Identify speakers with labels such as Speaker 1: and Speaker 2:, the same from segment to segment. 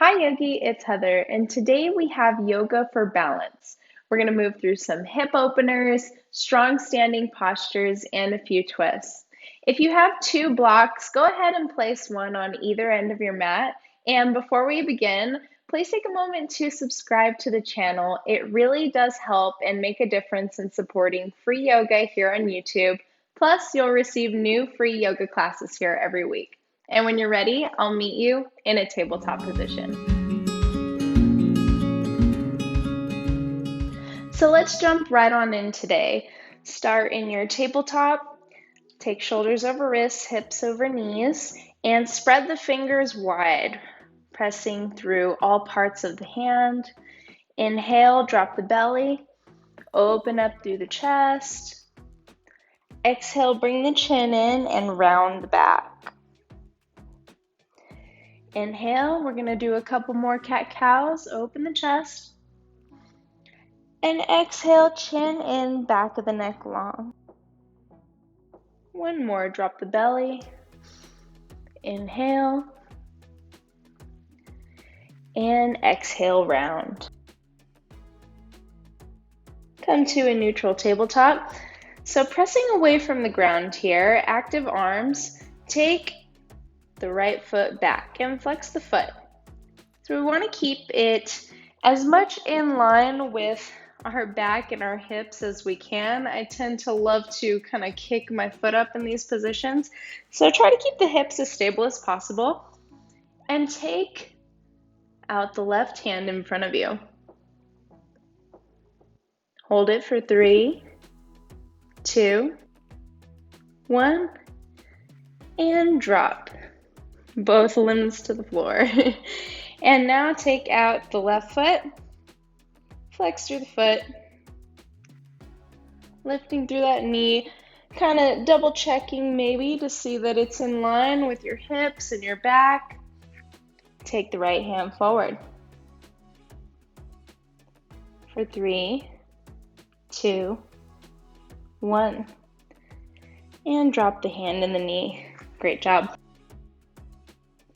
Speaker 1: Hi Yogi, it's Heather, and today we have yoga for balance. We're going to move through some hip openers, strong standing postures, and a few twists. If you have two blocks, go ahead and place one on either end of your mat. And before we begin, please take a moment to subscribe to the channel. It really does help and make a difference in supporting free yoga here on YouTube. Plus, you'll receive new free yoga classes here every week. And when you're ready, I'll meet you in a tabletop position. So let's jump right on in today. Start in your tabletop, take shoulders over wrists, hips over knees, and spread the fingers wide, pressing through all parts of the hand. Inhale, drop the belly, open up through the chest. Exhale, bring the chin in and round the back. Inhale, we're going to do a couple more cat-cows, open the chest. And exhale, chin in, back of the neck long. One more, drop the belly. Inhale. And exhale, round. Come to a neutral tabletop. So pressing away from the ground here, active arms, take the right foot back and flex the foot. So we want to keep it as much in line with our back and our hips as we can. I tend to love to kind of kick my foot up in these positions. So try to keep the hips as stable as possible and take out the left hand in front of you. Hold it for 3, 2, 1, and drop both limbs to the floor. And now take out the left foot, flex through the foot, lifting through that knee, kind of double checking maybe to see that it's in line with your hips and your back. Take the right hand forward for 3, 2, 1, and drop the hand in the knee. Great job.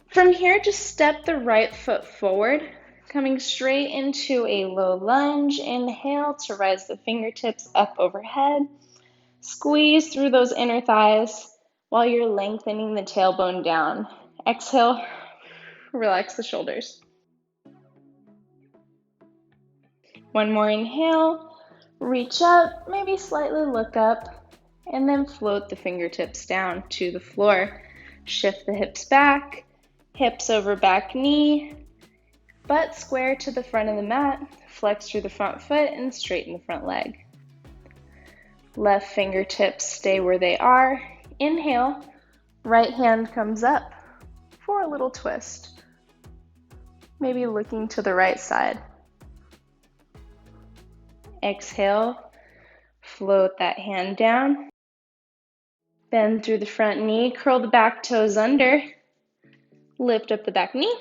Speaker 1: From here, just step the right foot forward, coming straight into a low lunge. Inhale to rise the fingertips up overhead. Squeeze through those inner thighs while you're lengthening the tailbone down. Exhale, relax the shoulders. One more inhale, reach up, maybe slightly look up, and then float the fingertips down to the floor. Shift the hips back. Hips over back knee, butt square to the front of the mat, flex through the front foot and straighten the front leg. Left fingertips stay where they are. Inhale, right hand comes up for a little twist. Maybe looking to the right side. Exhale, float that hand down. Bend through the front knee, curl the back toes under. Lift up the back knee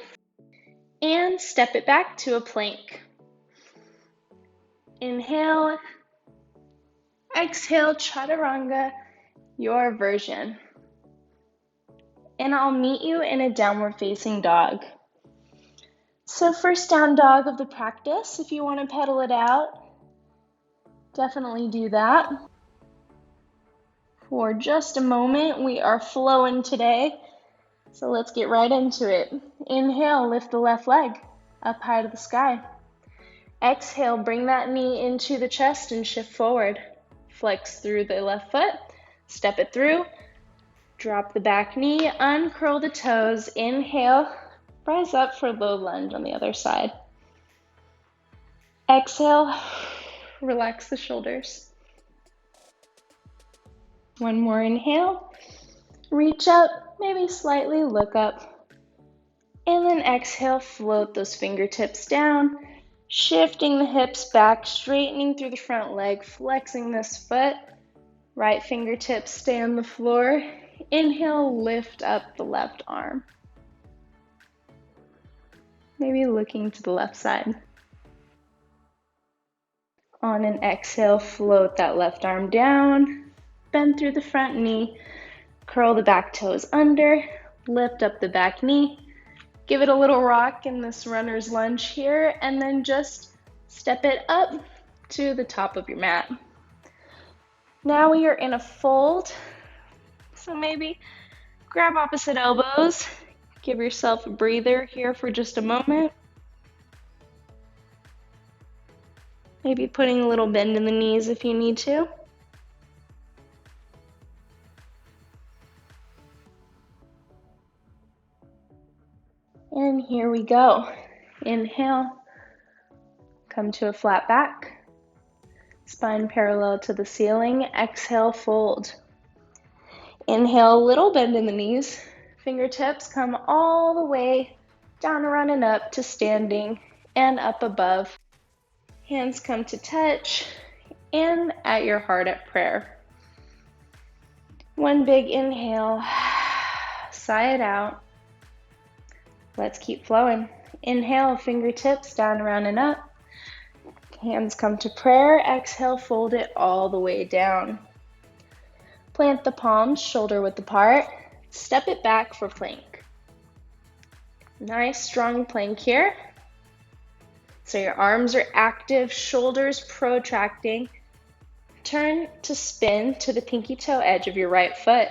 Speaker 1: and step it back to a plank. Inhale, exhale, chaturanga, your version. And I'll meet you in a downward facing dog. So first down dog of the practice, if you want to pedal it out, definitely do that. For just a moment, we are flowing today. So let's get right into it. Inhale, lift the left leg up high to the sky. Exhale, bring that knee into the chest and shift forward. Flex through the left foot, step it through, drop the back knee, uncurl the toes. Inhale, rise up for low lunge on the other side. Exhale, relax the shoulders. One more inhale, reach up. Maybe slightly look up, and then exhale, float those fingertips down, shifting the hips back, straightening through the front leg, flexing this foot, right fingertips stay on the floor. Inhale, lift up the left arm, maybe looking to the left side. On an exhale, float that left arm down, bend through the front knee, curl the back toes under, lift up the back knee, Give it a little rock in this runner's lunge here, and then just step it up to the top of your mat. Now we are in a fold, so maybe grab opposite elbows, give yourself a breather here for just a moment. Maybe putting a little bend in the knees if you need to. And here we go. Inhale, come to a flat back, spine parallel to the ceiling. Exhale, fold. Inhale, a little bend in the knees. Fingertips come all the way down, around and up to standing and up above. Hands come to touch and at your heart at prayer. One big inhale, sigh it out. Let's keep flowing. Inhale, fingertips down, around and up. Hands come to prayer. Exhale, fold it all the way down. Plant the palms shoulder width apart. Step it back for plank. Nice strong plank here. So your arms are active, shoulders protracting. Turn to spin to the pinky toe edge of your right foot.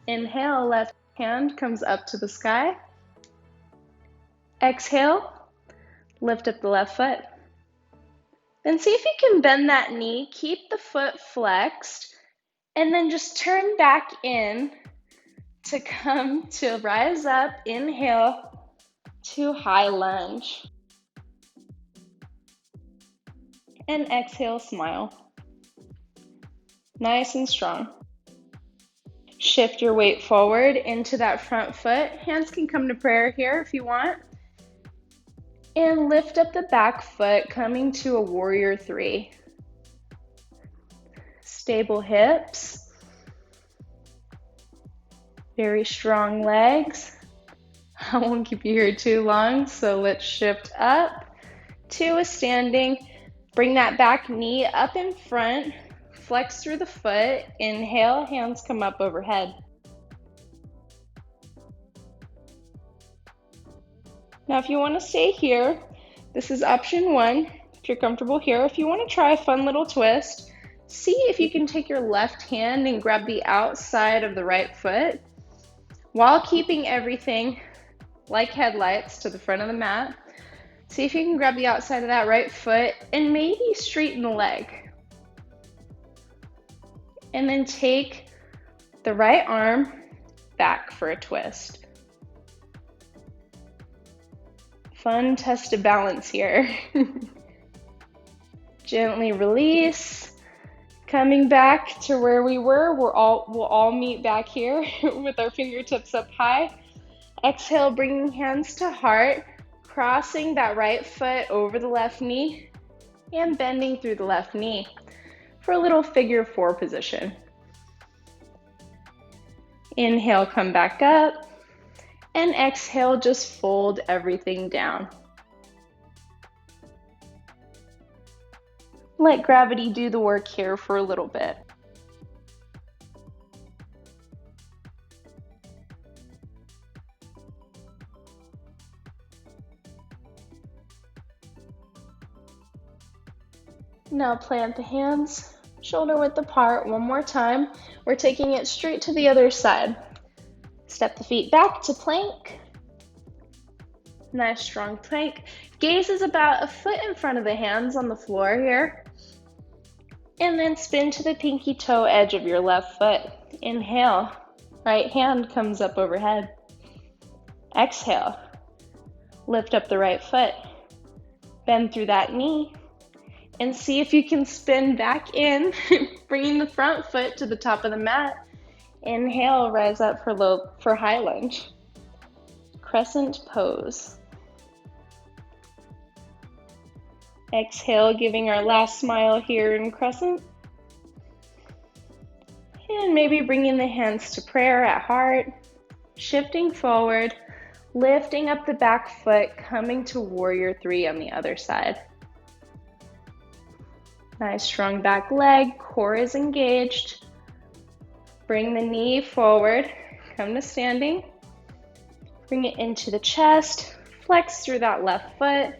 Speaker 1: Inhale, left hand comes up to the sky. Exhale, lift up the left foot. Then see if you can bend that knee, keep the foot flexed, and then just turn back in to come to rise up. Inhale to high lunge. And exhale, smile. Nice and strong. Shift your weight forward into that front foot. Hands can come to prayer here if you want. And lift up the back foot, coming to a warrior three. Stable hips. Very strong legs. I won't keep you here too long, so let's shift up to a standing. Bring that back knee up in front. Flex through the foot. Inhale, hands come up overhead. Now, if you want to stay here, this is option one. If you're comfortable here, if you want to try a fun little twist, see if you can take your left hand and grab the outside of the right foot while keeping everything like headlights to the front of the mat. See if you can grab the outside of that right foot and maybe straighten the leg. And then take the right arm back for a twist. Fun test of balance here. Gently release. Coming back to where we were, we'll all meet back here with our fingertips up high. Exhale, bringing hands to heart, crossing that right foot over the left knee and bending through the left knee for a little figure four position. Inhale, come back up. And exhale, just fold everything down. Let gravity do the work here for a little bit. Now plant the hands, shoulder width apart one more time. We're taking it straight to the other side. Step the feet back to plank. Nice strong plank. Gaze is about a foot in front of the hands on the floor here. And then spin to the pinky toe edge of your left foot. Inhale, right hand comes up overhead. Exhale, lift up the right foot. Bend through that knee. And see if you can spin back in, bringing the front foot to the top of the mat. Inhale, rise up for high lunge. Crescent pose. Exhale, giving our last smile here in crescent. And maybe bringing the hands to prayer at heart. Shifting forward, lifting up the back foot, coming to warrior three on the other side. Nice strong back leg, core is engaged. Bring the knee forward, come to standing. Bring it into the chest, Flex through that left foot.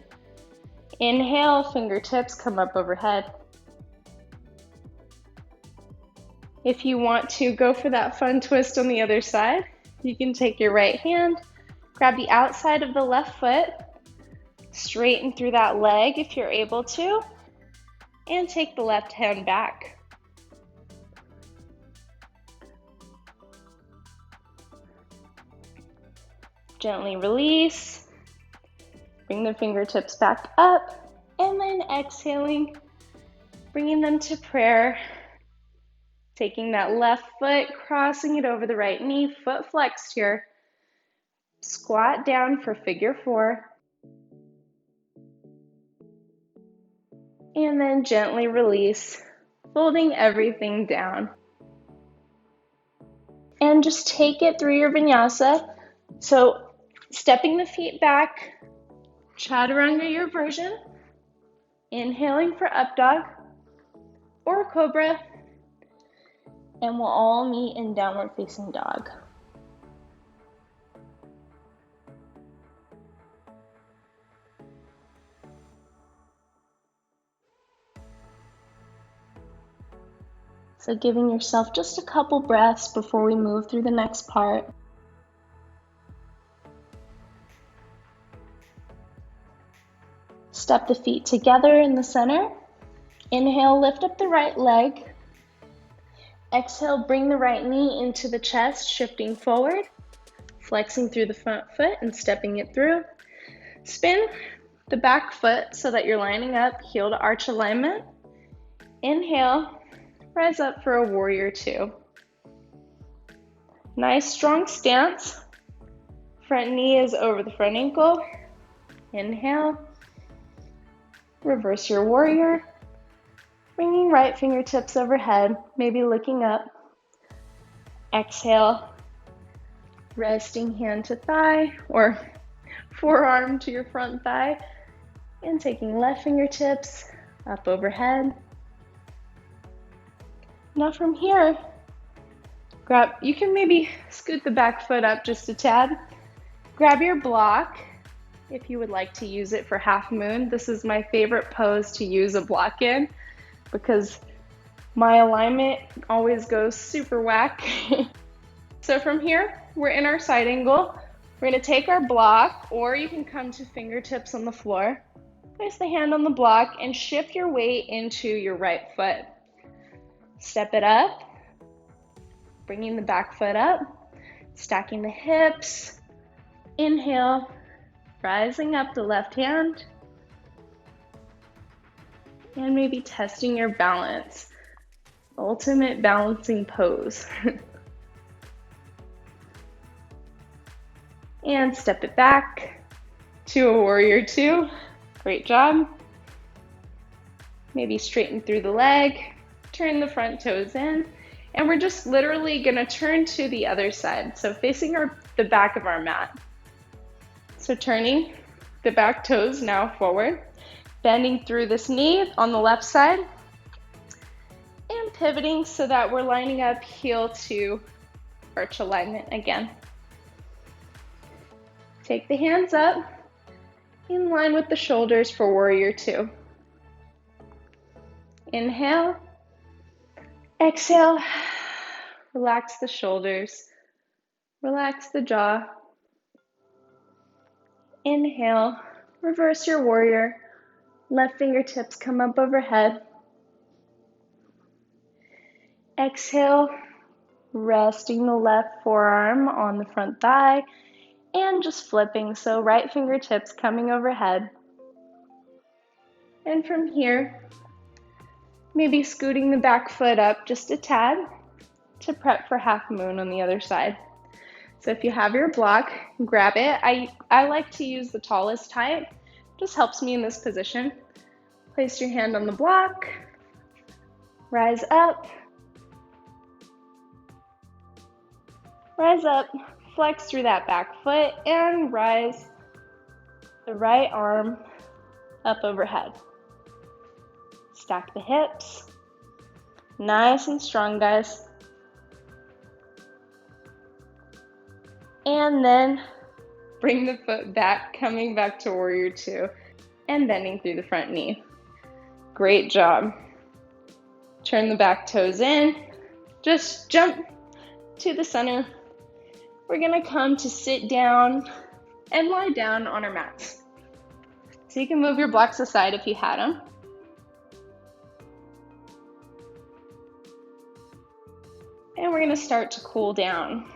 Speaker 1: Inhale, fingertips come up overhead. If you want to go for that fun twist on the other side, you can take your right hand, grab the outside of the left foot, straighten through that leg if you're able to, and take the left hand back. Gently release, bring the fingertips back up, and then exhaling, bringing them to prayer. Taking that left foot, crossing it over the right knee, foot flexed here. Squat down for figure 4. And then gently release, folding everything down. And just take it through your vinyasa. So stepping the feet back, chaturanga your version. Inhaling for up dog or cobra. And we'll all meet in downward facing dog. So giving yourself just a couple breaths before we move through the next part. Step the feet together in the center. Inhale, lift up the right leg. Exhale, bring the right knee into the chest, shifting forward, flexing through the front foot and stepping it through. Spin the back foot so that you're lining up, heel to arch alignment. Inhale, rise up for a warrior 2. Nice strong stance. Front knee is over the front ankle. Inhale, reverse your warrior. Bringing right fingertips overhead, maybe looking up. Exhale, resting hand to thigh or forearm to your front thigh. And taking left fingertips up overhead. Now from here, you can maybe scoot the back foot up just a tad. Grab your block if you would like to use it for Halfmoon. This is my favorite pose to use a block in, because my alignment always goes super whack. So from here, we're in our side angle. We're gonna take our block, or you can come to fingertips on the floor. Place the hand on the block and shift your weight into your right foot. Step it up, bringing the back foot up, stacking the hips. Inhale, rising up the left hand. And maybe testing your balance. Ultimate balancing pose. And step it back to a warrior 2. Great job. Maybe straighten through the leg, turn the front toes in, and we're just literally gonna turn to the other side. So facing the back of our mat. So turning the back toes now forward. Bending through this knee on the left side and pivoting so that we're lining up heel to arch alignment again. Take the hands up in line with the shoulders for warrior 2. Inhale, exhale, relax the shoulders, relax the jaw. Inhale, reverse your warrior. Left fingertips come up overhead. Exhale, resting the left forearm on the front thigh and just flipping. So right fingertips coming overhead. And from here, maybe scooting the back foot up just a tad to prep for Halfmoon on the other side. So if you have your block, grab it. I like to use the tallest type. Just helps me in this position. Place your hand on the block, rise up, flex through that back foot, and rise the right arm up overhead. Stack the hips, nice and strong, guys. And then Bring the foot back, coming back to warrior two, and bending through the front knee. Great job. Turn the back toes in. Just jump to the center. We're gonna come to sit down and lie down on our mats. So you can move your blocks aside if you had them. And we're gonna start to cool down.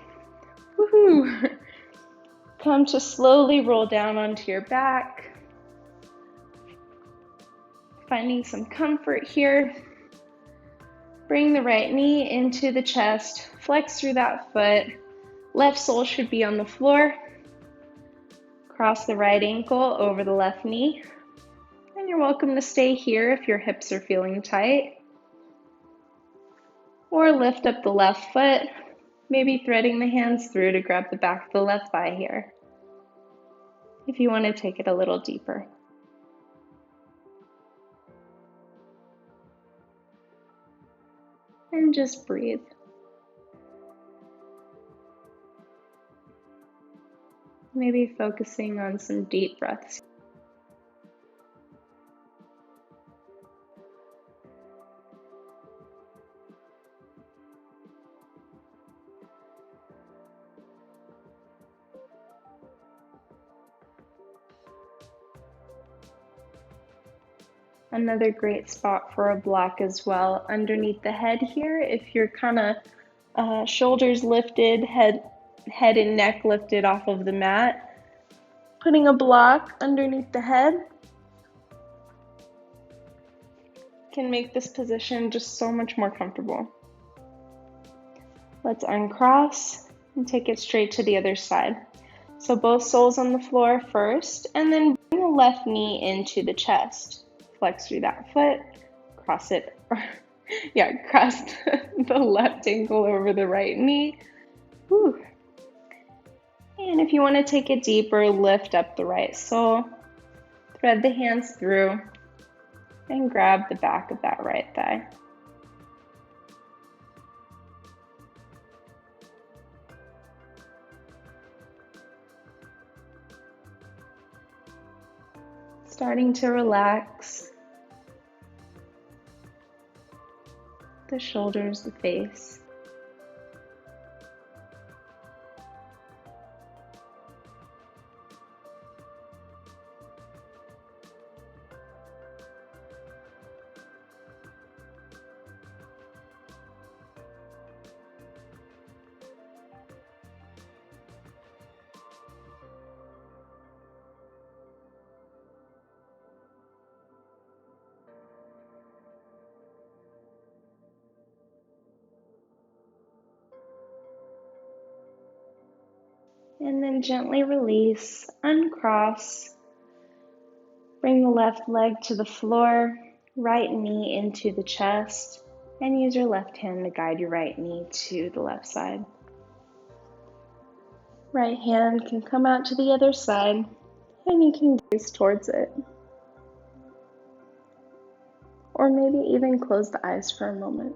Speaker 1: Woohoo! Come to slowly roll down onto your back. Finding some comfort here. Bring the right knee into the chest. Flex through that foot. Left sole should be on the floor. Cross the right ankle over the left knee. And you're welcome to stay here if your hips are feeling tight. Or lift up the left foot, maybe threading the hands through to grab the back of the left thigh here, if you want to take it a little deeper. And just breathe. Maybe focusing on some deep breaths. Another great spot for a block as well, underneath the head here, if you're kind of shoulders lifted, head and neck lifted off of the mat. Putting a block underneath the head can make this position just so much more comfortable. Let's uncross and take it straight to the other side. So both soles on the floor first, and then bring the left knee into the chest. Flex through that foot, cross the left ankle over the right knee. Whew. And if you want to take it deeper, lift up the right sole, thread the hands through, and grab the back of that right thigh. Starting to relax the shoulders, the face. And then gently release, uncross, bring the left leg to the floor, right knee into the chest, and use your left hand to guide your right knee to the left side. Right hand can come out to the other side, and you can gaze towards it. Or maybe even close the eyes for a moment.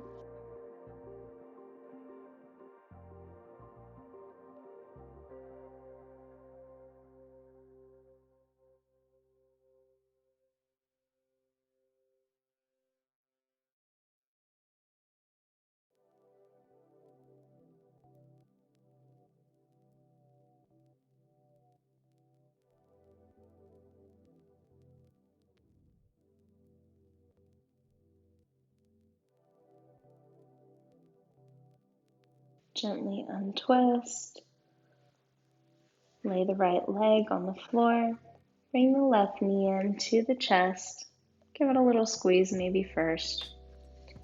Speaker 1: Gently untwist. Lay the right leg on the floor. Bring the left knee into the chest. Give it a little squeeze maybe first.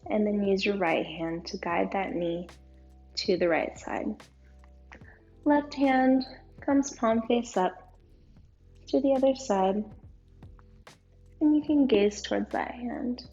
Speaker 1: And then use your right hand to guide that knee to the right side. Left hand comes palm face up to the other side. And you can gaze towards that hand.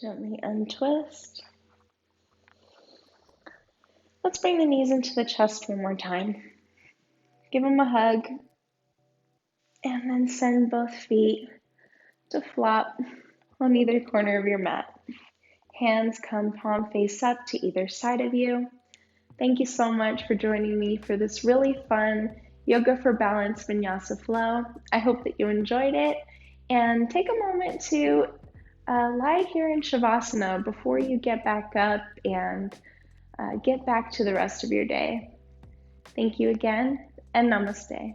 Speaker 1: Gently untwist. Let's bring the knees into the chest one more time. Give them a hug, and then send both feet to flop on either corner of your mat. Hands come palm face up to either side of you. Thank you so much for joining me for this really fun Yoga for Balance Vinyasa flow. I hope that you enjoyed it, and take a moment to lie here in Shavasana before you get back up and get back to the rest of your day. Thank you again, and namaste.